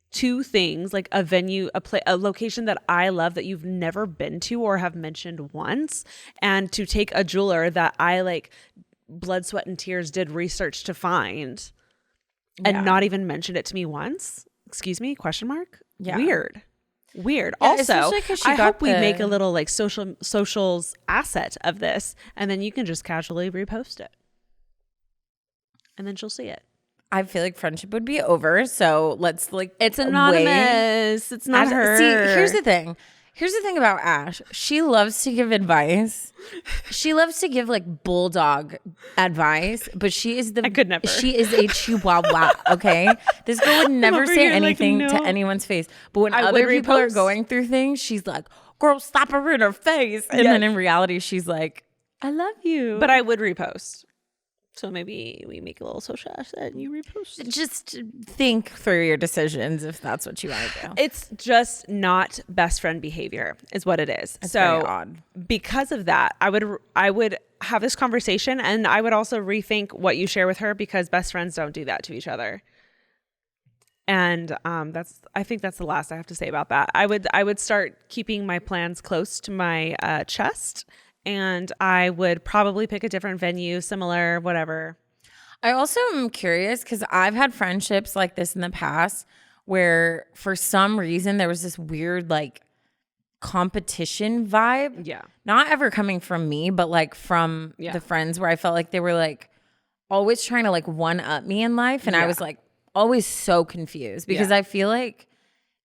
two things, like a venue, a location that I love that you've never been to or have mentioned once, and to take a jeweler that I like blood, sweat, and tears did research to find and not even mention it to me once. Excuse me? Question mark? Yeah. Weird. Yeah, also, I hope we make a little like socials asset of this, and then you can just casually repost it. And then she'll see it. I feel like friendship would be over. So let's like, it's anonymous. It's not her. See, here's the thing. Here's the thing about Ash. She loves to give advice. She loves to give like bulldog advice, but she is I could never. She is a chihuahua. Okay. This girl would never say anything to anyone's face. But when other people are going through things, she's like, girl, slap her in her face. And then in reality, she's like, I love you. But I would repost. So maybe we make a little social asset and you repost it. Just think through your decisions if that's what you want to do. It's just not best friend behavior is what it is. It's very odd. Because of that, I would have this conversation, and I would also rethink what you share with her, because best friends don't do that to each other. And I think that's the last I have to say about that. I would start keeping my plans close to my chest. And I would probably pick a different venue, similar, whatever. I also am curious because I've had friendships like this in the past where for some reason there was this weird like competition vibe. Yeah. Not ever coming from me, but like from the friends where I felt like they were like always trying to like one up me in life. And I was like always so confused because I feel like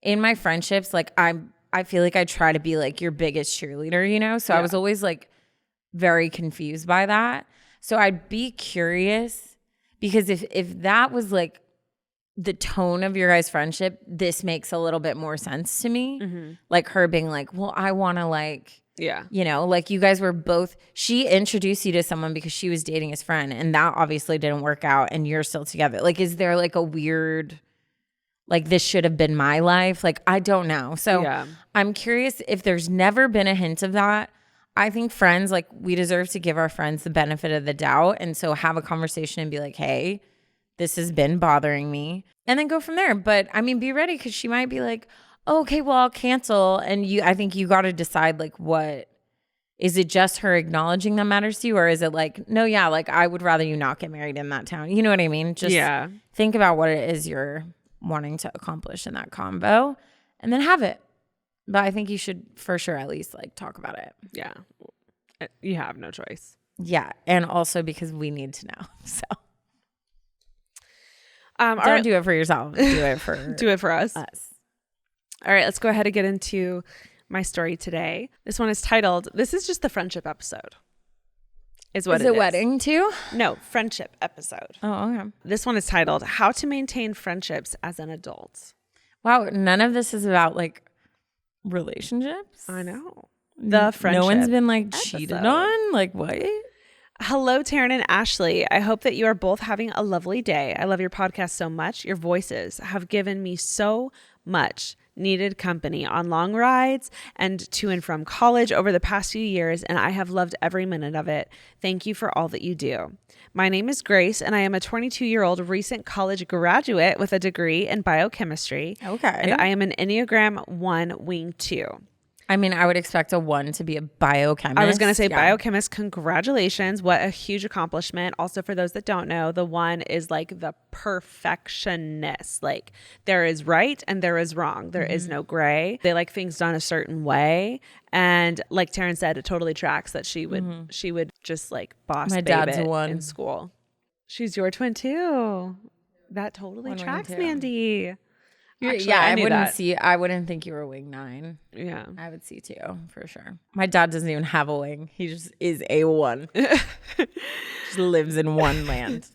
in my friendships, like I feel like I try to be like your biggest cheerleader, you know? So I was always like very confused by that. So I'd be curious because if that was like the tone of your guys' friendship, this makes a little bit more sense to me. Mm-hmm. Like her being like, well, I want to like, you know, like you guys were both, she introduced you to someone because she was dating his friend and that obviously didn't work out and you're still together. Like, is there like a weird like this should have been my life. Like, I don't know. So I'm curious if there's never been a hint of that. I think friends, like, we deserve to give our friends the benefit of the doubt. And so have a conversation and be like, hey, this has been bothering me. And then go from there. But I mean, be ready, because she might be like, oh, okay, well, I'll cancel. And I think you got to decide, like, what is it? Just her acknowledging that matters to you? Or is it like, no, yeah, like, I would rather you not get married in that town. You know what I mean? Just think about what it is you're wanting to accomplish in that combo, and then have it. But I think you should for sure at least like talk about it. Yeah. You have no choice. Yeah. And also because we need to know. So don't do it for yourself. Do it for do it for us. All right, let's go ahead and get into my story today. This one is titled, this is just the friendship episode. Is it wedding too? No, friendship episode. Oh, okay. This one is titled, How to Maintain Friendships as an Adult. Wow, none of this is about like relationships. I know. The friendship. No one's been like episode. Cheated on? Like what? Hello, Taryn and Ashley. I hope that you are both having a lovely day. I love your podcast so much. Your voices have given me so much needed company on long rides and to and from college over the past few years, and I have loved every minute of it. Thank you for all that you do. My name is Grace, and I am a 22-year-old recent college graduate with a degree in biochemistry. Okay. And I am an Enneagram 1 Wing 2. I mean, I would expect a 1 to be a biochemist. I was going to say biochemist. Congratulations. What a huge accomplishment. Also, for those that don't know, the 1 is like the perfectionist. Like there is right and there is wrong. There is no gray. They like things done a certain way. And like Taryn said, it totally tracks that she would just like boss My babe dad's it a 1 in school. She's your twin too. That totally tracks, Mandy. Actually, I wouldn't think you were a wing 9. Yeah. I would see 2 for sure. My dad doesn't even have a wing. He just is a 1. Just lives in one land.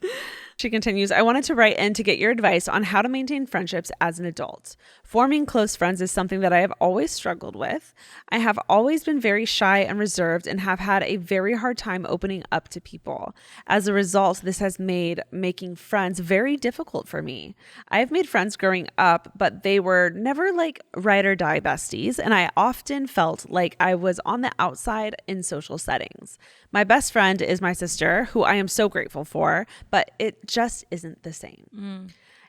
She continues, I wanted to write in to get your advice on how to maintain friendships as an adult. Forming close friends is something that I have always struggled with. I have always been very shy and reserved and have had a very hard time opening up to people. As a result, this has made making friends very difficult for me. I have made friends growing up, but they were never like ride or die besties, and I often felt like I was on the outside in social settings. My best friend is my sister, who I am so grateful for, but it just isn't the same.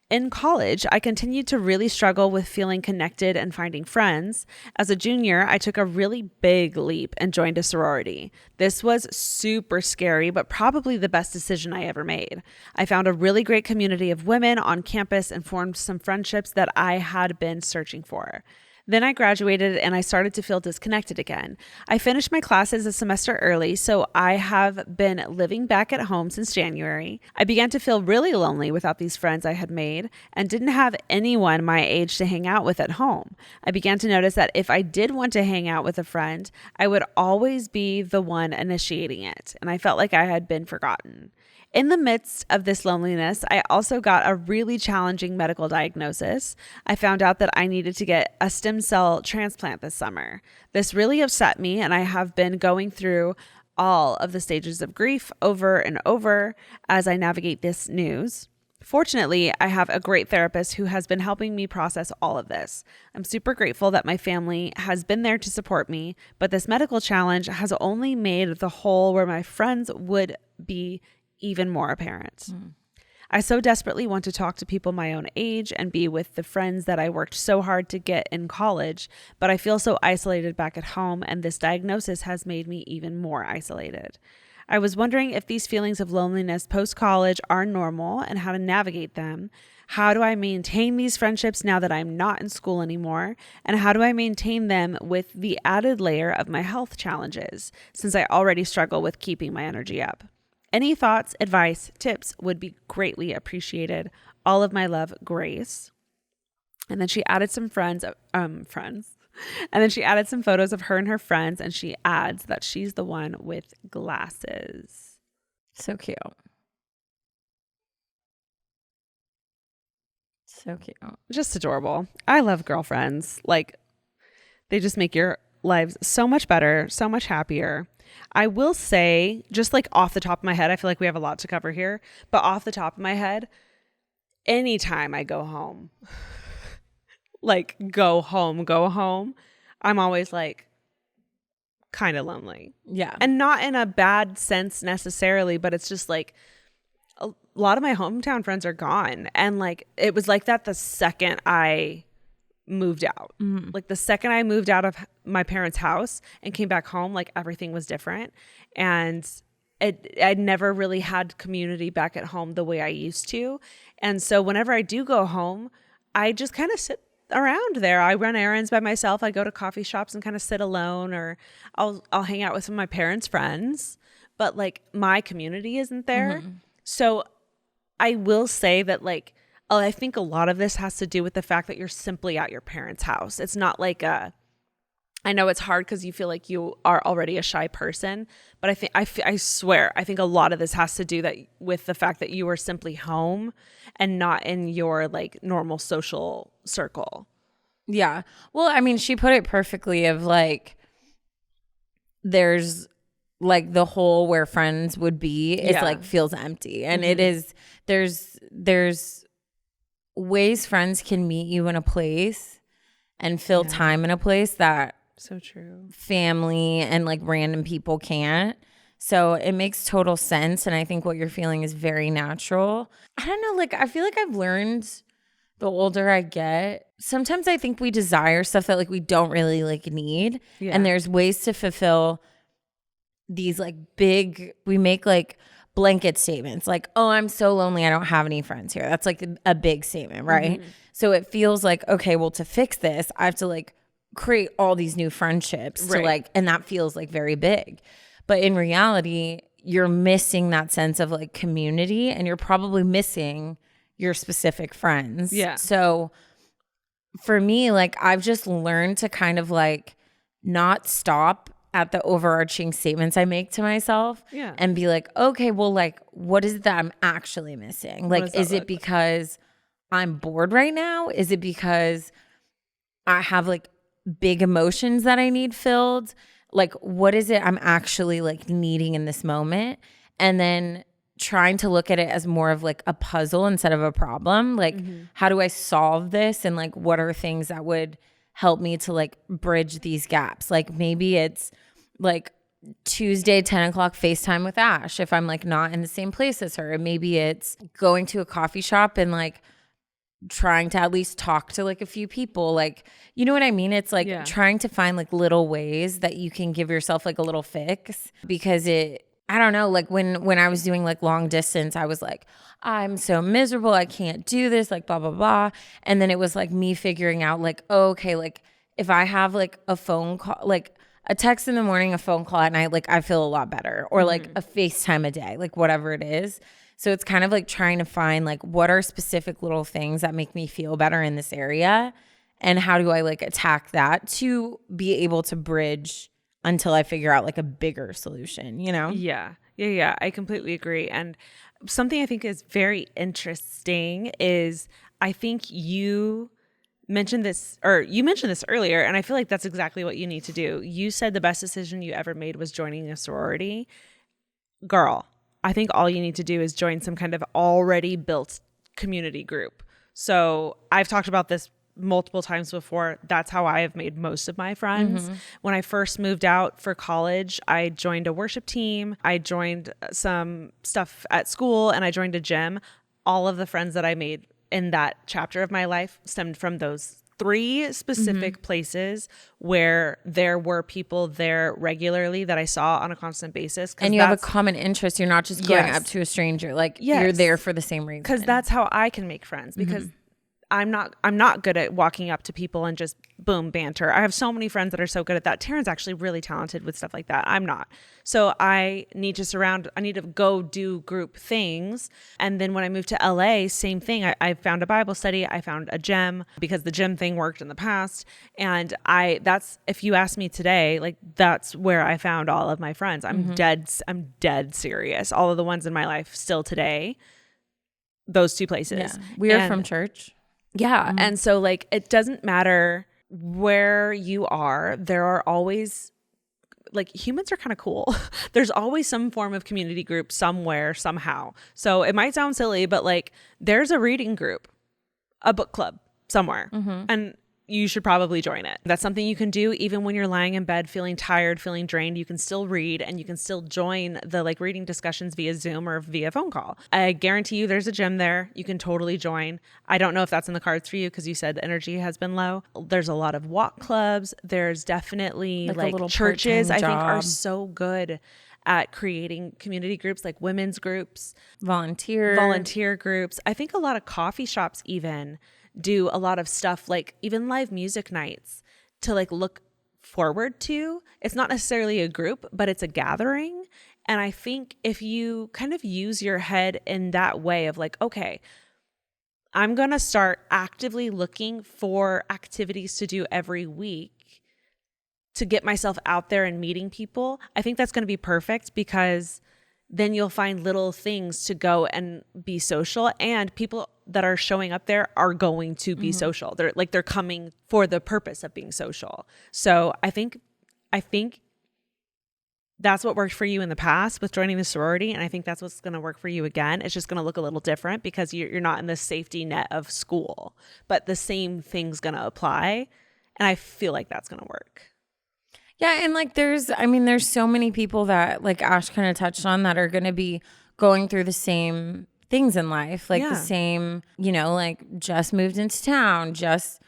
In college, I continued to really struggle with feeling connected and finding friends. As a junior, I took a really big leap and joined a sorority. This was super scary, but probably the best decision I ever made. I found a really great community of women on campus and formed some friendships that I had been searching for. Then I graduated and I started to feel disconnected again. I finished my classes a semester early, so I have been living back at home since January. I began to feel really lonely without these friends I had made and didn't have anyone my age to hang out with at home. I began to notice that if I did want to hang out with a friend, I would always be the one initiating it, and I felt like I had been forgotten. In the midst of this loneliness, I also got a really challenging medical diagnosis. I found out that I needed to get a stem cell transplant this summer. This really upset me, and I have been going through all of the stages of grief over and over as I navigate this news. Fortunately, I have a great therapist who has been helping me process all of this. I'm super grateful that my family has been there to support me, but this medical challenge has only made the hole where my friends would be even more apparent. I so desperately want to talk to people my own age and be with the friends that I worked so hard to get in college, but I feel so isolated back at home, and this diagnosis has made me even more isolated. I was wondering if these feelings of loneliness post-college are normal and how to navigate them. How do I maintain these friendships now that I'm not in school anymore? And how do I maintain them with the added layer of my health challenges, since I already struggle with keeping my energy up? Any thoughts, advice, tips would be greatly appreciated. All of my love, Grace. And then she added some friends. And then she added some photos of her and her friends, and she adds that she's the one with glasses. So cute. So cute. Just adorable. I love girlfriends. Like, they just make your lives so much better, so much happier. I will say, just like off the top of my head, I feel like we have a lot to cover here, but off the top of my head, anytime I go home, like go home, I'm always like kind of lonely. Yeah. And not in a bad sense necessarily, but it's just like a lot of my hometown friends are gone. And like it was like that the second I moved out. Like the second I moved out of my parents' house and came back home, like everything was different. And I'd never really had community back at home the way I used to. And so whenever I do go home, I just kind of sit around there. I run errands by myself. I go to coffee shops and kind of sit alone, or I'll hang out with some of my parents' friends. But like my community isn't there. So I will say that like, I think a lot of this has to do with the fact that you're simply at your parents' house. It's not like I know it's hard because you feel like you are already a shy person, but I swear, I think a lot of this has to do with the fact that you are simply home and not in your like normal social circle. Yeah. Well, I mean, she put it perfectly of like, there's like the hole where friends would be is like feels empty. And it is, there's ways friends can meet you in a place and fill time in a place that so true family and like random people can't. So it makes total sense. And I think what you're feeling is very natural. I don't know, like I feel like I've learned the older I get, sometimes I think we desire stuff that like we don't really like need. And there's ways to fulfill these like big, we make like blanket statements like, oh, I'm so lonely, I don't have any friends here. That's like a big statement, right? So it feels like, okay, well, to fix this, I have to like create all these new friendships to like, and that feels like very big. But in reality, you're missing that sense of like community, and you're probably missing your specific friends. Yeah. So for me, like I've just learned to kind of like not stop at the overarching statements I make to myself and be like, okay, well, like, what is it that I'm actually missing? Like, is it because I'm bored right now? Is it because I have like big emotions that I need filled? Like, what is it I'm actually like needing in this moment? And then trying to look at it as more of like a puzzle instead of a problem. Like, how do I solve this? And like, what are things that would help me to like bridge these gaps? Like maybe it's like Tuesday, 10 o'clock FaceTime with Ash if I'm like not in the same place as her. And maybe it's going to a coffee shop and like trying to at least talk to like a few people. Like, you know what I mean? It's like trying to find like little ways that you can give yourself like a little fix, because I don't know, like when I was doing like long distance, I was like, I'm so miserable, I can't do this, like blah, blah, blah. And then it was like me figuring out like, oh, okay, like if I have like a phone call, like a text in the morning, a phone call at night, like I feel a lot better. Or like a FaceTime a day, like whatever it is. So it's kind of like trying to find like what are specific little things that make me feel better in this area, and how do I like attack that to be able to bridge until I figure out like a bigger solution, you know? Yeah. I completely agree. And something I think is very interesting is I think you mentioned this earlier, and I feel like that's exactly what you need to do. You said the best decision you ever made was joining a sorority. Girl, I think all you need to do is join some kind of already built community group. So I've talked about this multiple times before. That's how I have made most of my friends. When I first moved out for college, I joined a worship team. I joined some stuff at school, and I joined a gym. All of the friends that I made in that chapter of my life stemmed from those 3 specific places where there were people there regularly that I saw on a constant basis. And you have a common interest. You're not just going up to a stranger. Like you're there for the same reason. Because that's how I can make friends. Because I'm not good at walking up to people and just boom, banter. I have so many friends that are so good at that. Taryn's actually really talented with stuff like that. I'm not. So I need to go do group things. And then when I moved to LA, same thing. I found a Bible study. I found a gym because the gym thing worked in the past. And if you ask me today, like that's where I found all of my friends. I'm dead serious. All of the ones in my life still today, those 2 places. Yeah. We are from church. Yeah. And so like, it doesn't matter where you are. There are always like, humans are kind of cool. There's always some form of community group somewhere, somehow. So it might sound silly, but like there's a reading group, a book club somewhere. And you should probably join it. That's something you can do even when you're lying in bed feeling tired, feeling drained. You can still read and you can still join the like reading discussions via Zoom or via phone call. I guarantee you there's a gym there. You can totally join. I don't know if that's in the cards for you because you said the energy has been low. There's a lot of walk clubs. There's definitely like churches I think are so good at creating community groups, like women's groups, volunteer groups. I think a lot of coffee shops even do a lot of stuff, like even live music nights to like look forward to. It's not necessarily a group, but it's a gathering. And I think if you kind of use your head in that way of like, okay, I'm going to start actively looking for activities to do every week to get myself out there and meeting people, I think that's going to be perfect because then you'll find little things to go and be social, and people that are showing up there are going to be social. They're coming for the purpose of being social. So I think that's what worked for you in the past with joining the sorority, and I think that's what's going to work for you again. It's just going to look a little different because you're not in the safety net of school, but the same thing's going to apply, and I feel like that's going to work. Yeah, and like there's so many people that like Ash kind of touched on that are going to be going through the same things in life, like the same, like just moved into town, just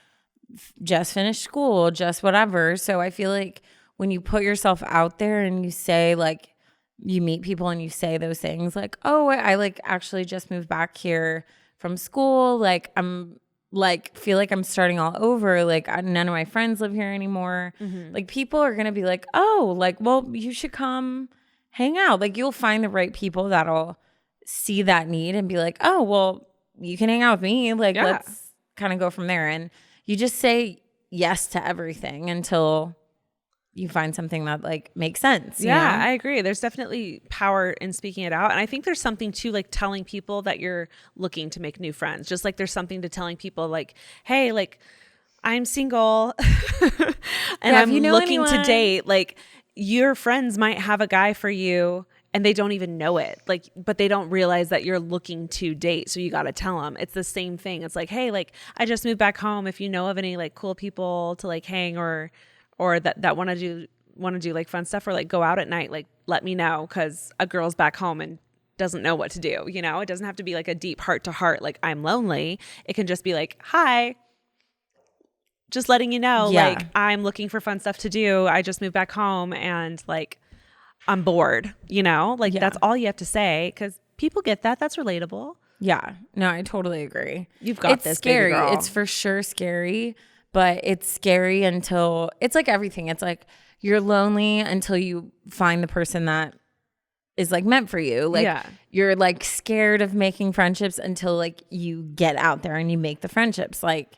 finished school, just whatever. So I feel like when you put yourself out there and you say like you meet people and you say those things like, oh, I like actually just moved back here from school, like I'm like feel like I'm starting all over, like none of my friends live here anymore. Like people are gonna be like, oh, like, well, you should come hang out. Like you'll find the right people that'll see that need and be like, oh, well, you can hang out with me, like let's kind of go from there. And you just say yes to everything until you find something that like makes sense. Yeah, I agree. There's definitely power in speaking it out. And I think there's something to like telling people that you're looking to make new friends. Just like there's something to telling people like, hey, like I'm single and I'm looking to date. Like your friends might have a guy for you and they don't even know it. Like, but they don't realize that you're looking to date. So you got to tell them. It's the same thing. It's like, hey, like I just moved back home. If you know of any like cool people to like hang or that want to do like fun stuff or like go out at night, like let me know, because a girl's back home and doesn't know what to do. It doesn't have to be like a deep heart to heart like I'm lonely. It can just be like, hi, just letting you know, like I'm looking for fun stuff to do. I just moved back home and like I'm bored, that's all you have to say, because people get that. That's relatable. Yeah, no, I totally agree. You've got this, scary. Baby girl. It's for sure scary. But it's scary until it's like everything. It's like you're lonely until you find the person that is like meant for you. Like you're like scared of making friendships until like you get out there and you make the friendships. Like,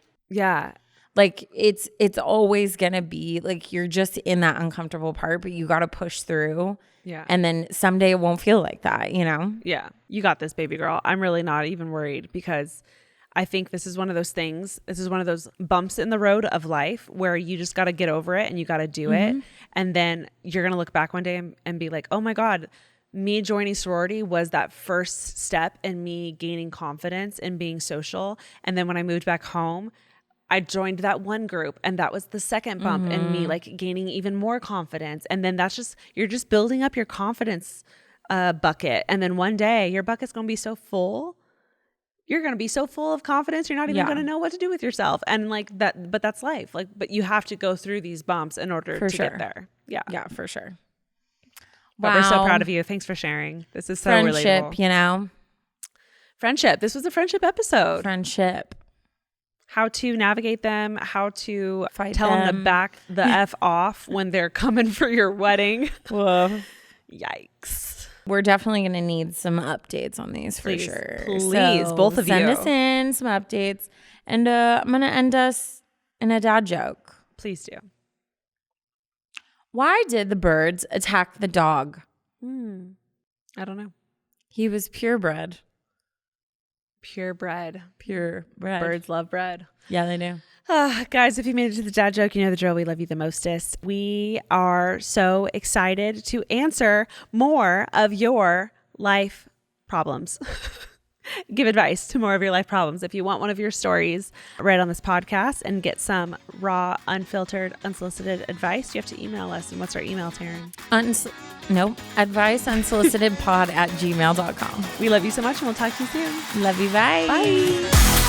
like it's always going to be like you're just in that uncomfortable part, but you got to push through. Yeah. And then someday it won't feel like that, Yeah. You got this, baby girl. I'm really not even worried because I think this is one of those things. This is one of those bumps in the road of life where you just got to get over it and you got to do it. And then you're going to look back one day and be like, oh my God, me joining sorority was that first step in me gaining confidence and being social. And then when I moved back home, I joined that one group and that was the second bump in me like gaining even more confidence. And then you're just building up your confidence bucket. And then one day your bucket's going to be so full. You're going to be so full of confidence. You're not even going to know what to do with yourself. And like that, but that's life. Like, but you have to go through these bumps in order to get there. Yeah. Yeah, for sure. But we're so proud of you. Thanks for sharing. This is so friendship, relatable. Friendship. This was a friendship episode. Friendship. How to navigate them, how to tell them to back the F off when they're coming for your wedding. Whoa. Yikes. We're definitely going to need some updates on these for sure. Please, so both of you. Send us in some updates. And I'm going to end us in a dad joke. Please do. Why did the birds attack the dog? I don't know. He was purebred. Purebred. Purebred. Birds love bread. Yeah, they do. Guys, if you made it to the dad joke, you know the drill. We love you the mostest. We are so excited to answer more of your life problems. give advice to more of your life problems. If you want one of your stories read on this podcast and get some raw, unfiltered, unsolicited advice, you have to email us. And what's our email, Taryn? Advice unsolicitedpod@gmail.com. We love you so much, and we'll talk to you soon. Love you. Bye. Bye.